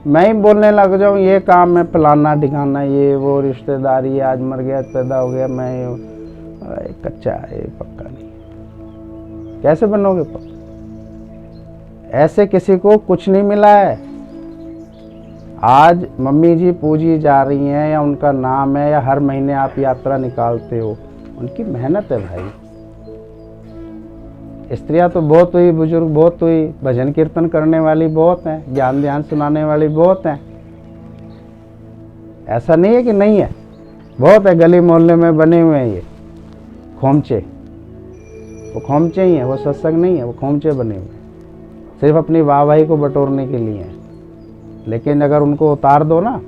मैं ही बोलने लग जाऊँ ये काम है, फलाना ढिकाना, ये वो रिश्तेदारी, आज मर गया, पैदा हो गया, मैं ये कच्चा है, पक्का नहीं। कैसे बनोगे पक्का? ऐसे किसी को कुछ नहीं मिला है। आज मम्मी जी पूजी जा रही हैं या उनका नाम है या हर महीने आप यात्रा निकालते हो, उनकी मेहनत है भाई। स्त्रियां तो बहुत हुई, बुजुर्ग बहुत हुई, भजन कीर्तन करने वाली बहुत हैं, ज्ञान ध्यान सुनाने वाली बहुत हैं। ऐसा नहीं है कि नहीं है, बहुत है। गली मोहल्ले में बने हुए हैं ये खोमचे, वो खोमचे ही हैं, वो सत्संग नहीं है, वो खोमचे बने हुए हैं, सिर्फ अपनी वाहवाही को बटोरने के लिए हैं। लेकिन अगर उनको उतार दो ना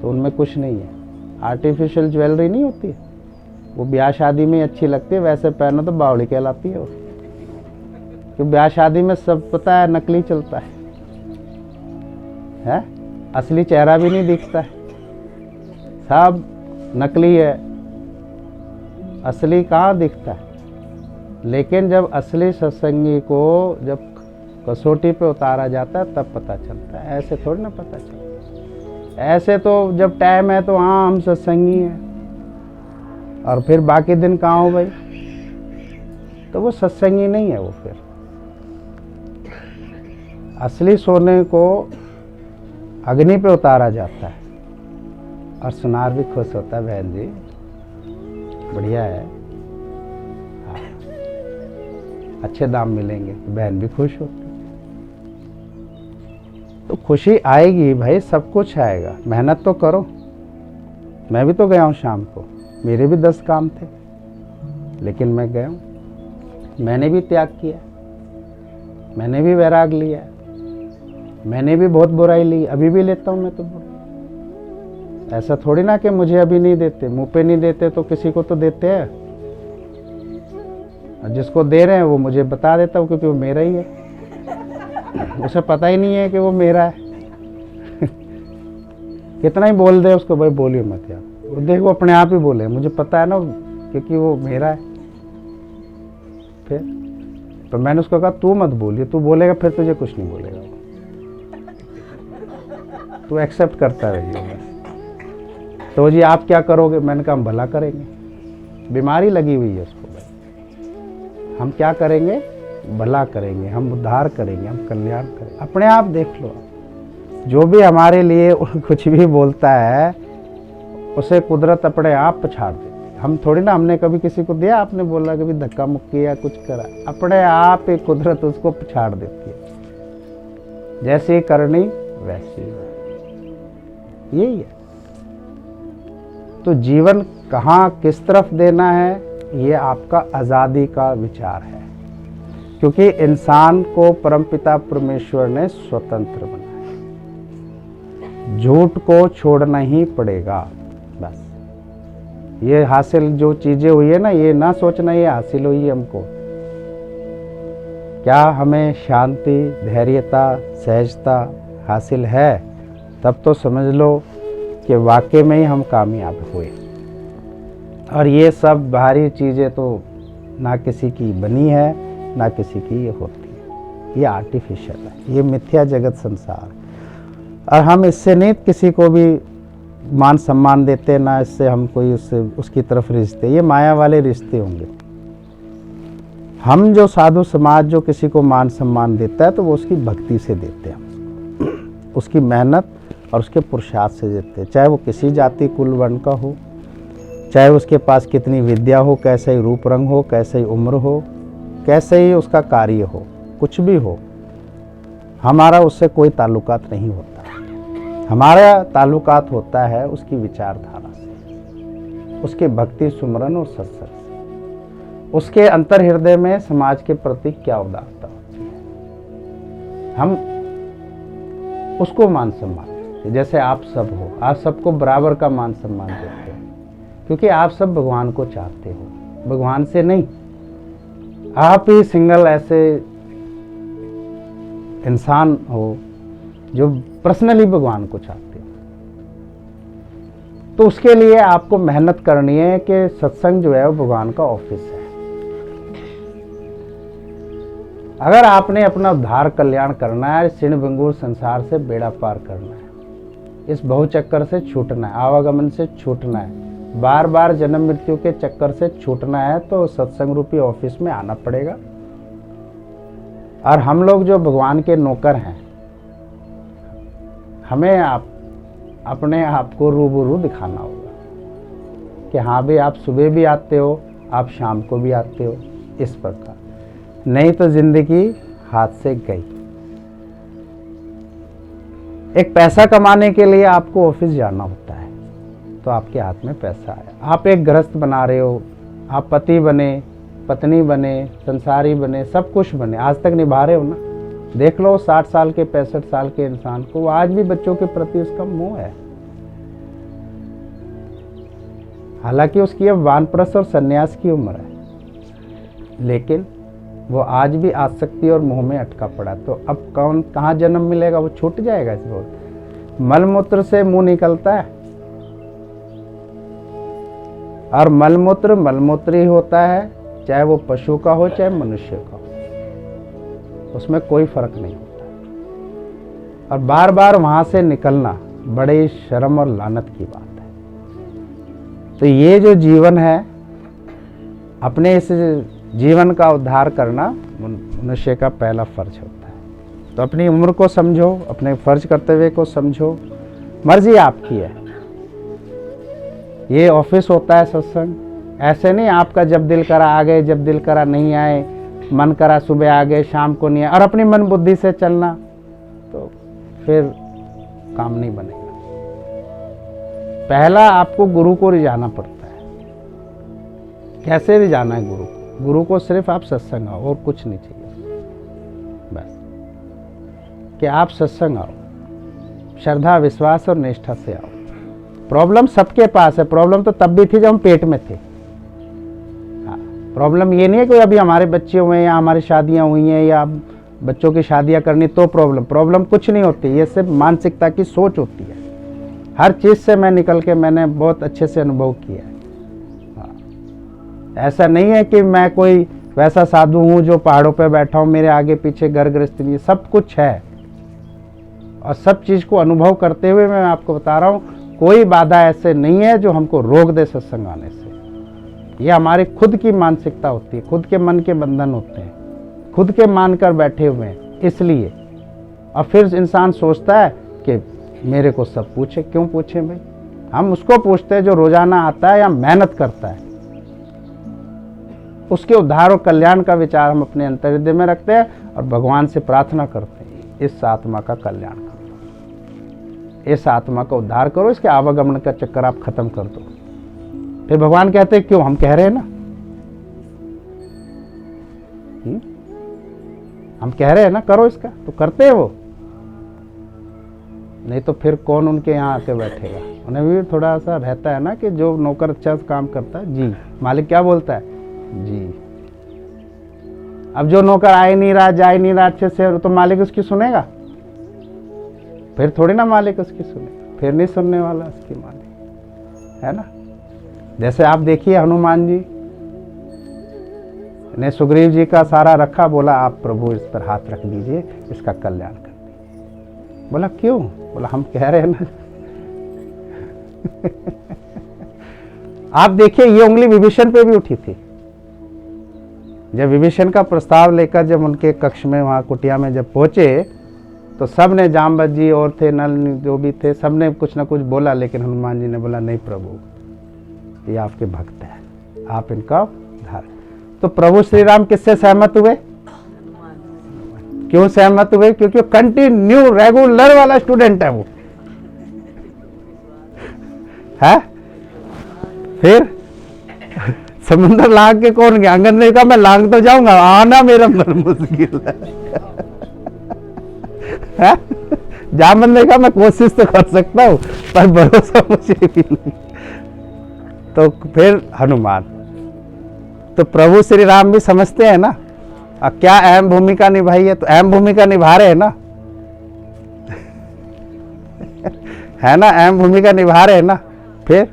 तो उनमें कुछ नहीं है। आर्टिफिशियल ज्वेलरी नहीं होती है, वो ब्याह शादी में अच्छी लगती है, वैसे पहनो तो बावड़ी कहलाती है वो। क्योंकि ब्याह शादी में सब पता है नकली चलता है? असली चेहरा भी नहीं दिखता है, सब नकली है, असली कहाँ दिखता है। लेकिन जब असली सत्संगी को जब कसौटी पे उतारा जाता है तब पता चलता है, ऐसे थोड़ी ना पता चलता। ऐसे तो जब टाइम है तो हाँ हम सत्संगी हैं, और फिर बाकी दिन कहाँ हो भाई, तो वो सत्संगी नहीं है। वो फिर असली सोने को अग्नि पे उतारा जाता है, और सुनार भी खुश होता है, बहन जी बढ़िया है, हाँ, अच्छे दाम मिलेंगे, बहन भी खुश होती है। तो खुशी आएगी भाई, सब कुछ आएगा, मेहनत तो करो। मैं भी तो गया हूँ शाम को, मेरे भी 10 काम थे, लेकिन मैं गया हूँ, मैंने भी त्याग किया, मैंने भी वैराग लिया, मैंने भी बहुत बुराई ली, अभी भी लेता हूँ मैं तो बुराई। ऐसा थोड़ी ना कि मुझे अभी नहीं देते, मुंह पे नहीं देते तो किसी को तो देते हैं, और जिसको दे रहे हैं वो मुझे बता देता हूँ, क्योंकि वो मेरा ही है, उसे पता ही नहीं है कि वो मेरा है। कितना ही बोल दे उसको, भाई बोलिए मत यार, वो देखो अपने आप ही बोले, मुझे पता है ना, क्योंकि वो मेरा है। फिर तो मैंने उसको कहा तू मत बोलिए, तू बोलेगा फिर तुझे कुछ नहीं बोलेगा, तू एक्सेप्ट करता रहिए बस। तो जी आप क्या करोगे? मैंने कहा हम भला करेंगे, बीमारी लगी हुई है उसको भाई, हम क्या करेंगे? भला करेंगे, हम उद्धार करेंगे, हम कल्याण करेंगे। अपने आप देख लो, जो भी हमारे लिए कुछ भी बोलता है उसे कुदरत अपने आप पछाड़ देती है। हम थोड़ी ना, हमने कभी किसी को दिया, आपने बोला कभी धक्का मुक्की या कुछ करा, अपने आप ही कुदरत उसको पछाड़ देती है। जैसी करनी वैसी, यही है। तो जीवन कहाँ किस तरफ देना है, ये आपका आज़ादी का विचार है, क्योंकि इंसान को परमपिता परमेश्वर ने स्वतंत्र बनाया। झूठ को छोड़ना ही पड़ेगा बस। ये हासिल जो चीजें हुई है ना, ये ना सोचना ये हासिल हुई है हमको। क्या हमें शांति, धैर्यता, सहजता हासिल है, तब तो समझ लो कि वाकई में ही हम कामयाब हुए। और ये सब बाहरी चीज़ें तो ना किसी की बनी है, ना किसी की ये होती है, ये आर्टिफिशियल है, ये मिथ्या जगत संसार। और हम इससे नहीं किसी को भी मान सम्मान देते, ना इससे हम कोई उसकी तरफ रिश्ते, ये माया वाले रिश्ते होंगे। हम जो साधु समाज जो किसी को मान सम्मान देता है तो वो उसकी भक्ति से देते हैं, उसकी मेहनत और उसके पुरुषार्थ से देते हैं, चाहे वो किसी जाति कुल वर्ण का हो, चाहे उसके पास कितनी विद्या हो, कैसे ही रूप रंग हो, कैसे ही उम्र हो, कैसे ही उसका कार्य हो, कुछ भी हो, हमारा उससे कोई ताल्लुकात नहीं होता। हमारा ताल्लुकात होता है उसकी विचारधारा से, उसके भक्ति सुमरन और सत्संग से, उसके अंतर हृदय में समाज के प्रति क्या उदारता होती है। हम उसको मान सम्मान देते, जैसे आप सब हो, आप सबको बराबर का मान सम्मान देते हैं, क्योंकि आप सब भगवान को चाहते हो, भगवान से नहीं। आप ही सिंगल ऐसे इंसान हो जो पर्सनली भगवान को चाहते हैं। तो उसके लिए आपको मेहनत करनी है कि सत्संग जो है वो भगवान का ऑफिस है। अगर आपने अपना उद्धार कल्याण करना है, क्षीण भंगुर संसार से बेड़ा पार करना है, इस बहुचक्कर से छूटना है, आवागमन से छूटना है, बार बार जन्म मृत्यु के चक्कर से छूटना है, तो सत्संग रूपी ऑफिस में आना पड़ेगा। और हम लोग जो भगवान के नौकर हैं, हमें अपने आप को रूबरू दिखाना होगा कि हाँ भाई आप सुबह भी आते हो, आप शाम को भी आते हो, इस प्रकार। नहीं तो जिंदगी हाथ से गई। एक पैसा कमाने के लिए आपको ऑफिस जाना होता है, तो आपके हाथ में पैसा आया। आप एक गृहस्थ बना रहे हो, आप पति बने, पत्नी बने, संसारी बने, सब कुछ बने, आज तक निभा रहे हो ना। देख लो 60 साल के 65 साल के इंसान को आज भी बच्चों के प्रति उसका मोह है। हालांकि उसकी अब वानप्रस्थ और सन्यास की उम्र है, लेकिन वो आज भी आसक्ति और मोह में अटका पड़ा। तो अब कौन कहाँ जन्म मिलेगा, वो छूट जाएगा। इस बहुत मलमूत्र से मुंह निकलता है, और मलमूत्र मलमूत्र ही होता है, चाहे वो पशु का हो चाहे मनुष्य का हो, उसमें कोई फर्क नहीं होता। और बार बार वहां से निकलना बड़े शर्म और लानत की बात है। तो ये जो जीवन है, अपने इस जीवन का उद्धार करना मनुष्य का पहला फर्ज होता है। तो अपनी उम्र को समझो, अपने फर्ज कर्तव्य को समझो। मर्जी आपकी है। ये ऑफिस होता है सत्संग, ऐसे नहीं आपका जब दिल करा आ गए, जब दिल करा नहीं आए, मन करा सुबह आ गए शाम को नहीं आए, और अपनी मन बुद्धि से चलना, तो फिर काम नहीं बनेगा। पहला आपको गुरु को रिझाना पड़ता है। कैसे रिझाना है गुरु को? गुरु को सिर्फ आप सत्संग आओ, और कुछ नहीं चाहिए। बस कि आप सत्संग आओ, श्रद्धा विश्वास और निष्ठा से आओ। प्रॉब्लम सबके पास है। प्रॉब्लम तो तब भी थी जब हम पेट में थे। हाँ, प्रॉब्लम ये नहीं है कि अभी हमारे बच्चे हुए हैं या हमारी शादियां हुई हैं या बच्चों की शादियां करनी तो प्रॉब्लम कुछ नहीं होती। ये सिर्फ मानसिकता की सोच होती है। हर चीज़ से मैं निकल के मैंने बहुत अच्छे से अनुभव किया है। ऐसा नहीं है कि मैं कोई वैसा साधु हूँ जो पहाड़ों पे बैठा हूँ, मेरे आगे पीछे घर गृहस्थी नहीं, सब कुछ है। और सब चीज़ को अनुभव करते हुए मैं आपको बता रहा हूँ, कोई बाधा ऐसे नहीं है जो हमको रोक दे सत्संग आने से। ये हमारी खुद की मानसिकता होती है, खुद के मन के बंधन होते हैं, खुद के मानकर बैठे हुए हैं इसलिए। और फिर इंसान सोचता है कि मेरे को सब पूछे। क्यों पूछे भाई? हम उसको पूछते हैं जो रोजाना आता है या मेहनत करता है। उसके उद्धार और कल्याण का विचार हम अपने अंतर्हृदय में रखते हैं और भगवान से प्रार्थना करते हैं, इस आत्मा का कल्याण करो, इस आत्मा का उद्धार करो, इसके आवागमन का चक्कर आप खत्म कर दो। फिर भगवान कहते हैं क्यों? हम कह रहे हैं ना, हम कह रहे हैं ना करो इसका, तो करते हैं वो। नहीं तो फिर कौन उनके यहाँ आके बैठेगा? उन्हें भी थोड़ा सा रहता है ना कि जो नौकर अच्छा काम करता है, जी मालिक क्या बोलता है, जी। अब जो नौकर आए नहीं रहा, जाए नहीं रहा अच्छे से, तो मालिक उसकी सुनेगा? फिर थोड़ी ना मालिक उसकी सुनेगा, फिर नहीं सुनने वाला उसकी मालिक, है ना। जैसे आप देखिए हनुमान जी ने सुग्रीव जी का सारा रखा, बोला आप प्रभु इस पर हाथ रख दीजिए, इसका कल्याण कर दीजिए। बोला क्यों? बोला हम कह रहे हैं ना। आप देखिए ये उंगली विभीषण पे भी उठी थी। जब विभीषण का प्रस्ताव लेकर जब उनके कक्ष में वहाँ कुटिया में जब पहुँचे, तो सब ने, जामवंत जी और थे, नल जो भी थे, सब ने कुछ ना कुछ बोला, लेकिन हनुमान जी ने बोला नहीं प्रभु, ये आपके भक्त हैं, आप इनका उद्धार। तो प्रभु श्री राम किससे सहमत हुए? क्यों सहमत हुए? क्योंकि कंटिन्यू रेगुलर वाला स्टूडेंट है वो, है। फिर समुद्र लांग के कौन गया? अंगद ने कहा मैं लांग तो जाऊंगा, आना मेरा मन मुश्किल है। जामवंत ने कहा मैं कोशिश तो कर सकता हूं, पर भरोसा मुझे भी नहीं। तो फिर हनुमान, तो प्रभु श्री राम भी समझते हैं ना, क्या अहम भूमिका निभाई है, तो अहम भूमिका निभा रहे हैं ना। है ना, अहम भूमिका निभा रहे हैं ना। फिर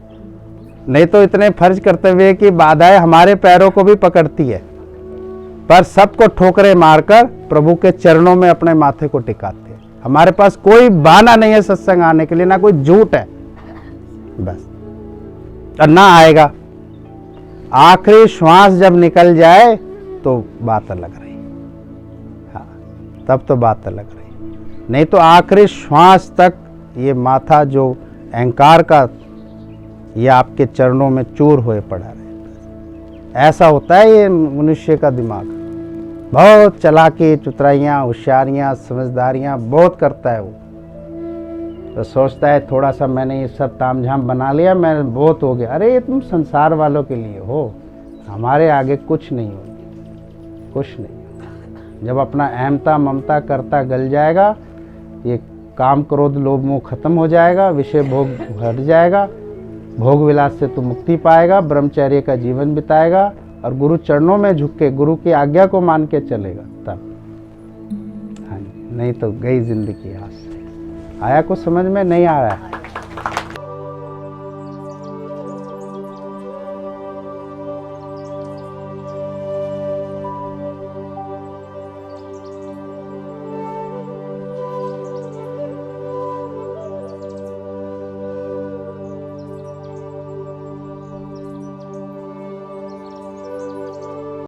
नहीं तो इतने फर्ज करते हुए कि बाधाएं हमारे पैरों को भी पकड़ती है, पर सबको ठोकरे मारकर प्रभु के चरणों में अपने माथे को टिकाते हैं। हमारे पास कोई बहाना नहीं है सत्संग आने के लिए, ना कोई झूठ है बस, और ना आएगा। आखिरी श्वास जब निकल जाए तो बात अलग रही, हाँ तब तो बात अलग रही, नहीं तो आखिरी श्वास तक ये माथा जो अहंकार का, ये आपके चरणों में चूर हुए पड़ा रहे। ऐसा होता है ये मनुष्य का दिमाग, बहुत चालाकी, चतुराइयाँ, होशियारियाँ, समझदारियाँ बहुत करता है वो। तो सोचता है थोड़ा सा मैंने ये सब तामझाम बना लिया, मैं बहुत हो गया। अरे ये तुम संसार वालों के लिए हो, हमारे आगे कुछ नहीं हो, कुछ नहीं। जब अपना अहमता ममता करता गल जाएगा, ये काम क्रोध लोभ मोह खत्म हो जाएगा, विषय भोग हट जाएगा, भोग विलास से तू मुक्ति पाएगा, ब्रह्मचर्य का जीवन बिताएगा और गुरु चरणों में झुक के गुरु की आज्ञा को मान के चलेगा तब। हाँ, नहीं तो गई जिंदगी हाथ से। आया कुछ समझ में नहीं आ रहा है?